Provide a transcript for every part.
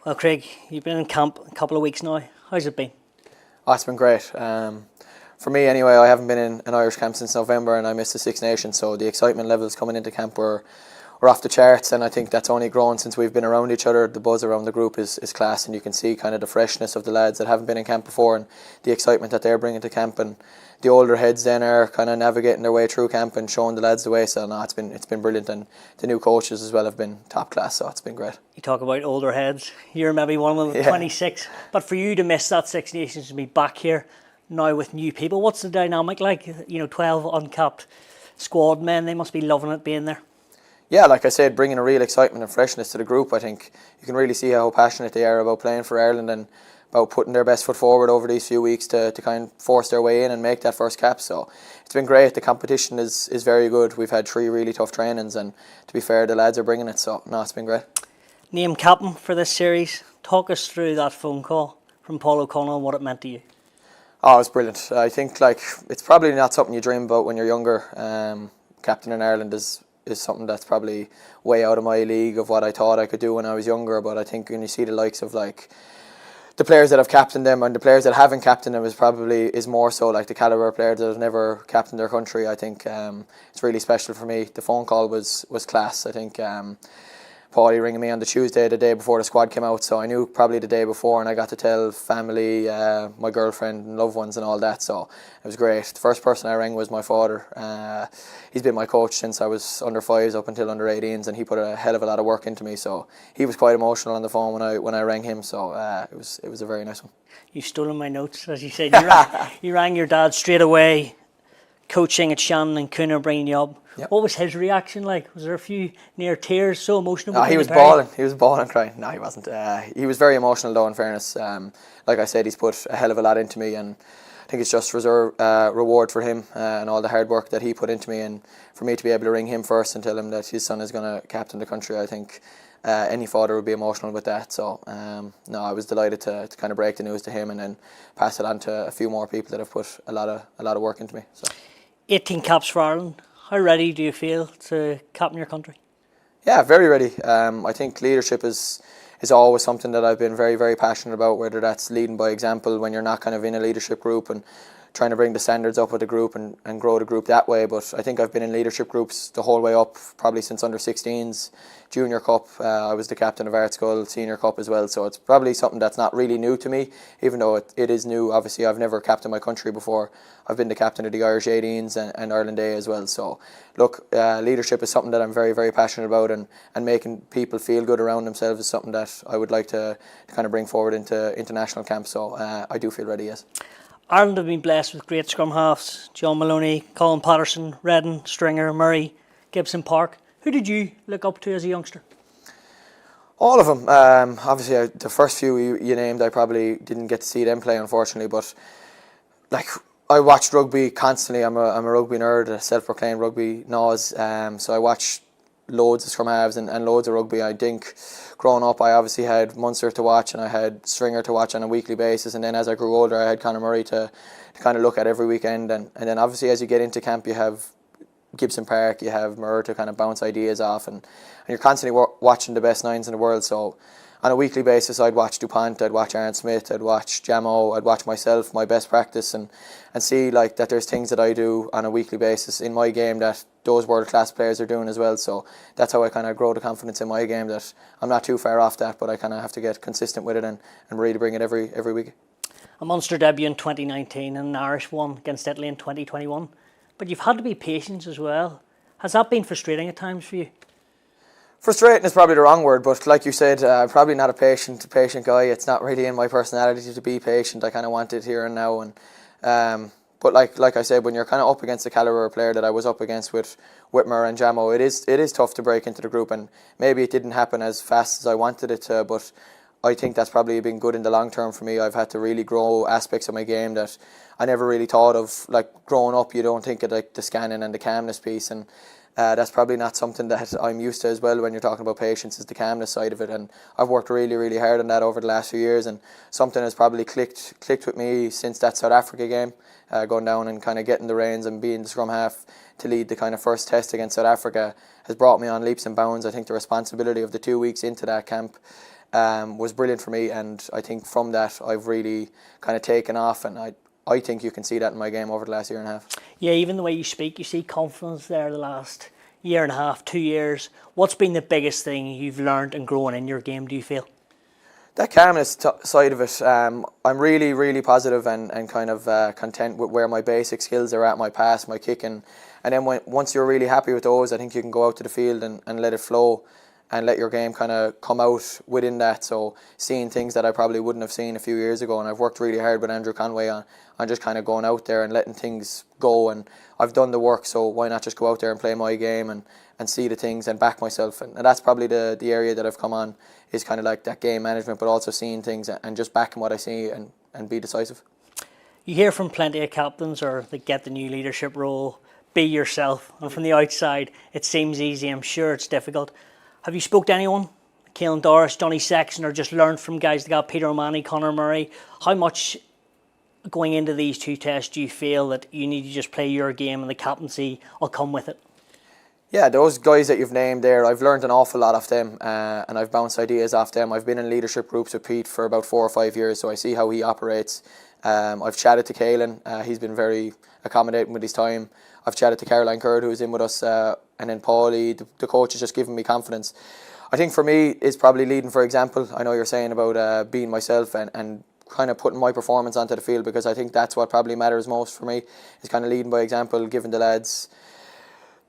Well, Craig, you've been in camp a couple of weeks now. How's it been? Oh, it's been great. For me anyway, I haven't been in an Irish camp since November and I missed the Six Nations, so the excitement levels coming into camp were off the charts, and I think that's only grown since we've been around each other. The buzz around the group is class, and you can see kind of the freshness of the lads that haven't been in camp before and the excitement that they're bringing to camp, and the older heads then are kind of navigating their way through camp and showing the lads the way. So no, it's been brilliant, and the new coaches as well have been top class, so it's been great. You talk about older heads. You're maybe one of them, 26, but for you to miss that Six Nations and be back here now with new people, what's the dynamic like? 12 uncapped squad men, they must be loving it being there. Yeah, like I said, bringing a real excitement and freshness to the group. I think you can really see how passionate they are about playing for Ireland and about putting their best foot forward over these few weeks to kind of force their way in and make that first cap. So it's been great. The competition is very good. We've had 3 really tough trainings, and to be fair, the lads are bringing it. So no, it's been great. Named captain for this series. Talk us through that phone call from Paul O'Connell and what it meant to you. Oh, it was brilliant. I think it's probably not something you dream about when you're younger. Captain in Ireland is something that's probably way out of my league of what I thought I could do when I was younger. But I think when you see the likes of the players that have captained them and the players that haven't captained them is more so like the calibre of players that have never captained their country. I think it's really special for me. The phone call was class. I think Paulie ringing me on the Tuesday, the day before the squad came out, so I knew probably the day before, and I got to tell family, my girlfriend and loved ones and all that, so it was great. The first person I rang was my father. He's been my coach since I was under 5s up until under 18s, and he put a hell of a lot of work into me, so he was quite emotional on the phone when I rang him, so it was a very nice one. You've stolen my notes, as you said. You rang your dad straight away, coaching at Shannon and Cooner bringing you up. Yep. What was his reaction like? Was there a few near tears, so emotional? No, he was bawling. He was bawling, crying. No, he wasn't. He was very emotional though, in fairness. Like I said, he's put a hell of a lot into me, and I think it's just reward for him and all the hard work that he put into me, and for me to be able to ring him first and tell him that his son is going to captain the country, I think any father would be emotional with that. So no, I was delighted to kind of break the news to him and then pass it on to a few more people that have put a lot of work into me. So 18 caps for Ireland. How ready do you feel to captain your country? Yeah, very ready. I think leadership is always something that I've been very, very passionate about, whether that's leading by example when you're not kind of in a leadership group and trying to bring the standards up with the group and grow the group that way. But I think I've been in leadership groups the whole way up, probably since under 16s, Junior Cup. I was the captain of Artskull, Senior Cup as well. So it's probably something that's not really new to me, even though it is new. Obviously, I've never captained my country before. I've been the captain of the Irish 18s and Ireland A as well. So look, leadership is something that I'm very, very passionate about, and making people feel good around themselves is something that I would like to kind of bring forward into international camp. So I do feel ready, yes. Ireland have been blessed with great scrum halves: John Maloney, Colin Patterson, Redden, Stringer, Murray, Gibson Park. Who did you look up to as a youngster? All of them. Obviously, the first few you named, I probably didn't get to see them play, unfortunately. But I watched rugby constantly. I'm a rugby nerd, a self-proclaimed rugby nose. So I watched loads of scrum halves and loads of rugby. I think growing up, I obviously had Munster to watch and I had Stringer to watch on a weekly basis, and then as I grew older, I had Conor Murray to kind of look at every weekend, and then obviously as you get into camp, you have Gibson Park, you have Murray to kind of bounce ideas off, and you're constantly watching the best nines in the world. So on a weekly basis, I'd watch DuPont, I'd watch Aaron Smith, I'd watch Jamo, I'd watch myself, my best practice, and see that there's things that I do on a weekly basis in my game that those world class players are doing as well. So that's how I kind of grow the confidence in my game, that I'm not too far off that, but I kind of have to get consistent with it and really bring it every week. A Munster debut in 2019 and an Irish one against Italy in 2021. But you've had to be patient as well. Has that been frustrating at times for you? Frustrating is probably the wrong word, but like you said, I'm probably not a patient guy. It's not really in my personality to be patient. I kind of want it here and now. And but like I said, when you're kind of up against the calibre of player that I was up against with Whitmer and Jamo, it is tough to break into the group. And maybe it didn't happen as fast as I wanted it to, but I think that's probably been good in the long term for me. I've had to really grow aspects of my game that I never really thought of. Like growing up, you don't think of like the scanning and the calmness piece, and that's probably not something that I'm used to as well when you're talking about patience, is the calmness side of it. And I've worked really, really hard on that over the last few years, and something has probably clicked with me since that South Africa game, going down and kind of getting the reins and being the scrum half to lead the kind of first test against South Africa has brought me on leaps and bounds. I think the responsibility of the 2 weeks into that camp was brilliant for me, and I think from that I've really kind of taken off, and I think you can see that in my game over the last year and a half. Yeah, even the way you speak, you see confidence there the last year and a half, 2 years. What's been the biggest thing you've learned and grown in your game, do you feel? That calmness side of it, I'm really, really positive and kind of content with where my basic skills are at, my pass, my kicking. And then once you're really happy with those, I think you can go out to the field and let it flow and let your game kind of come out within that. So seeing things that I probably wouldn't have seen a few years ago, and I've worked really hard with Andrew Conway on just kind of going out there and letting things go. And I've done the work, so why not just go out there and play my game and see the things and back myself. And that's probably the area that I've come on, is kind of like that game management, but also seeing things and just backing what I see and be decisive. You hear from plenty of captains or that get the new leadership role, be yourself. And from the outside, it seems easy. I'm sure it's difficult. Have you spoke to anyone, Caelan Doris, Johnny Sexton, or just learned from guys that got Peter O'Mahony, Conor Murray? How much going into these two tests do you feel that you need to just play your game and the captaincy will come with it? Yeah, those guys that you've named there, I've learned an awful lot off them, and I've bounced ideas off them. I've been in leadership groups with Pete for about 4 or 5 years, so I see how he operates. I've chatted to Caelan, he's been very accommodating with his time. I've chatted to Caroline Curd, who's in with us, and then Paulie, the coach, has just given me confidence. I think for me, it's probably leading for example. I know you're saying about being myself and kind of putting my performance onto the field, because I think that's what probably matters most for me, is kind of leading by example, giving the lads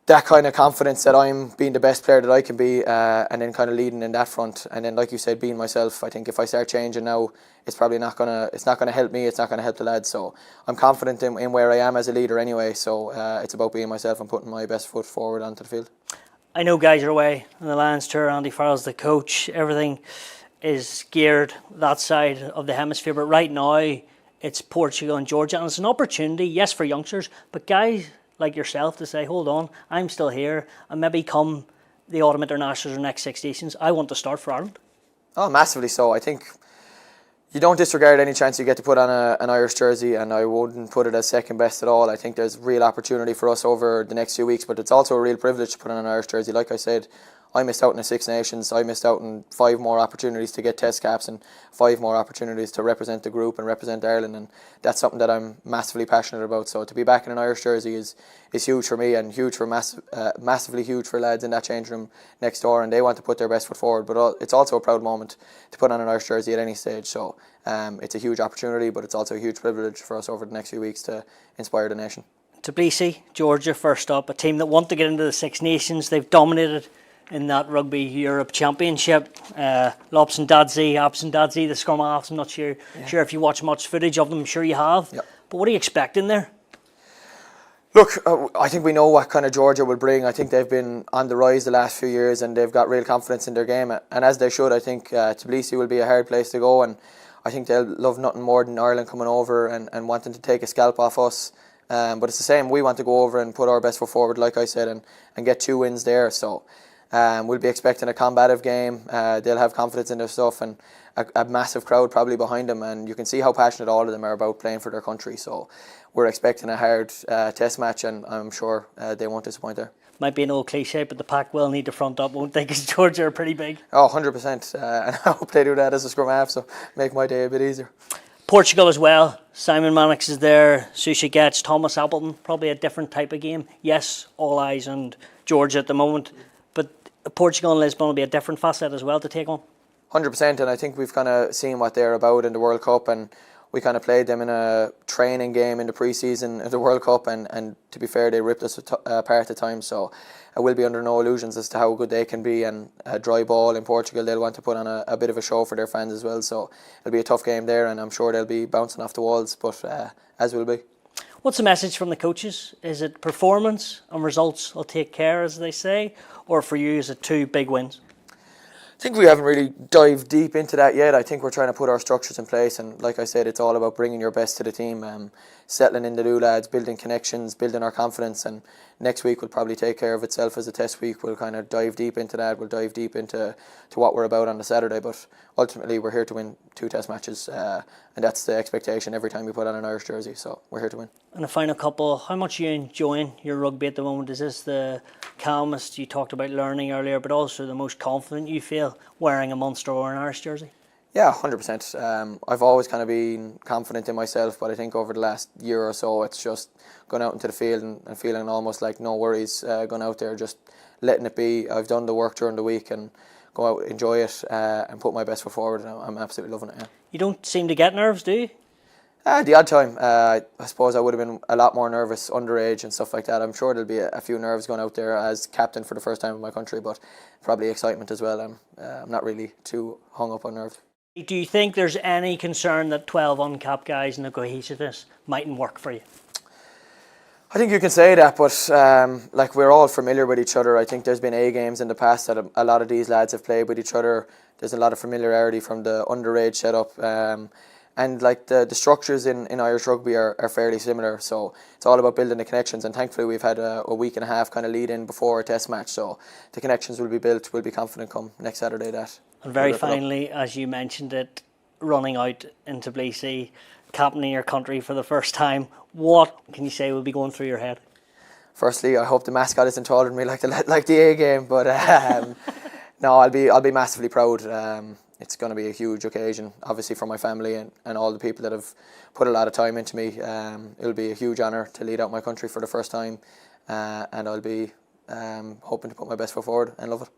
that kind of confidence that I'm being the best player that I can be, and then kind of leading in that front. And then, like you said, being myself. I think if I start changing now, it's probably not gonna help me. It's not gonna help the lads. So I'm confident in where I am as a leader anyway. So it's about being myself and putting my best foot forward onto the field. I know guys are away on the Lions tour. Andy Farrell's the coach. Everything is geared that side of the hemisphere. But right now, it's Portugal and Georgia, and it's an opportunity, yes, for youngsters, but guys like yourself to say, hold on, I'm still here, and maybe come the autumn internationals or next 6 nations, I want to start for Ireland. Oh, massively so. I think you don't disregard any chance you get to put on an Irish jersey, and I wouldn't put it as second best at all. I think there's real opportunity for us over the next few weeks, but it's also a real privilege to put on an Irish jersey. Like I said, I missed out on the Six Nations. I missed out on 5 more opportunities to get test caps and 5 more opportunities to represent the group and represent Ireland, and that's something that I'm massively passionate about. So to be back in an Irish jersey is huge for me, and huge for massively huge for lads in that change room next door, and they want to put their best foot forward. But it's also a proud moment to put on an Irish jersey at any stage. So it's a huge opportunity, but it's also a huge privilege for us over the next few weeks to inspire the nation. Tbilisi, Georgia, first up, a team that want to get into the Six Nations. They've dominated in that Rugby Europe Championship. Lopes-Dadzie, the scrum halves. I'm not sure if you watch much footage of them. I'm sure you have. Yep. But what are you expecting there? Look, I think we know what kind of Georgia will bring. I think they've been on the rise the last few years, and they've got real confidence in their game. And as they should, I think Tbilisi will be a hard place to go, and I think they'll love nothing more than Ireland coming over and wanting to take a scalp off us. But it's the same. We want to go over and put our best foot forward, like I said, and get 2 wins there. So we'll be expecting a combative game. They'll have confidence in their stuff, and a massive crowd probably behind them, and you can see how passionate all of them are about playing for their country. So we're expecting a hard test match, and I'm sure they won't disappoint there. Might be an old cliche, but the pack will need to front up, won't they? Because Georgia are pretty big. Oh, 100%. And I hope they do that as a scrum half, so make my day a bit easier. Portugal as well. Simon Mannix is there. Susha Getz, Thomas Appleton. Probably a different type of game. Yes, all eyes on Georgia at the moment, but Portugal and Lisbon will be a different facet as well to take on. 100%, and I think we've kind of seen what they're about in the World Cup, and we kind of played them in a training game in the pre-season of the World Cup, and to be fair, they ripped us apart at times. So I will be under no illusions as to how good they can be, and a dry ball in Portugal, they'll want to put on a bit of a show for their fans as well. So it'll be a tough game there, and I'm sure they'll be bouncing off the walls, but as will be. What's the message from the coaches? Is it performance and results will take care, as they say, or for you is it 2 big wins? I think we haven't really dived deep into that yet. I think we're trying to put our structures in place, and like I said, it's all about bringing your best to the team. settling in the new lads, building connections, building our confidence, and next week will probably take care of itself as a test week. We'll kind of dive deep into that. We'll dive deep into what we're about on the Saturday, but ultimately we're here to win 2 test matches, and that's the expectation every time we put on an Irish jersey, so we're here to win. And the final couple, how much are you enjoying your rugby at the moment? Is this the calmest, you talked about learning earlier, but also the most confident you feel wearing a Munster or an Irish jersey? Yeah, 100%. I've always kind of been confident in myself, but I think over the last year or so, it's just going out into the field and feeling almost like no worries, going out there, just letting it be. I've done the work during the week and go out, enjoy it, and put my best foot forward. And I'm absolutely loving it. Yeah. You don't seem to get nerves, do you? The odd time. I suppose I would have been a lot more nervous underage and stuff like that. I'm sure there'll be a few nerves going out there as captain for the first time in my country, but probably excitement as well. I'm not really too hung up on nerves. Do you think there's any concern that 12 uncapped guys and the cohesiveness mightn't work for you? I think you can say that, but like we're all familiar with each other. I think there's been A games in the past that a lot of these lads have played with each other. There's a lot of familiarity from the underage setup. And like the structures in Irish rugby are fairly similar, so it's all about building the connections, and thankfully we've had a week and a half kind of lead in before a test match, so the connections will be built. We'll be confident come next Saturday that. And very finally, as you mentioned it, running out into Tbilisi, captaining your country for the first time, what can you say will be going through your head? Firstly, I hope the mascot isn't taller than me like the A game, but no, I'll be massively proud. It's going to be a huge occasion, obviously for my family and all the people that have put a lot of time into me. It'll be a huge honour to lead out my country for the first time, and I'll be hoping to put my best foot forward and love it.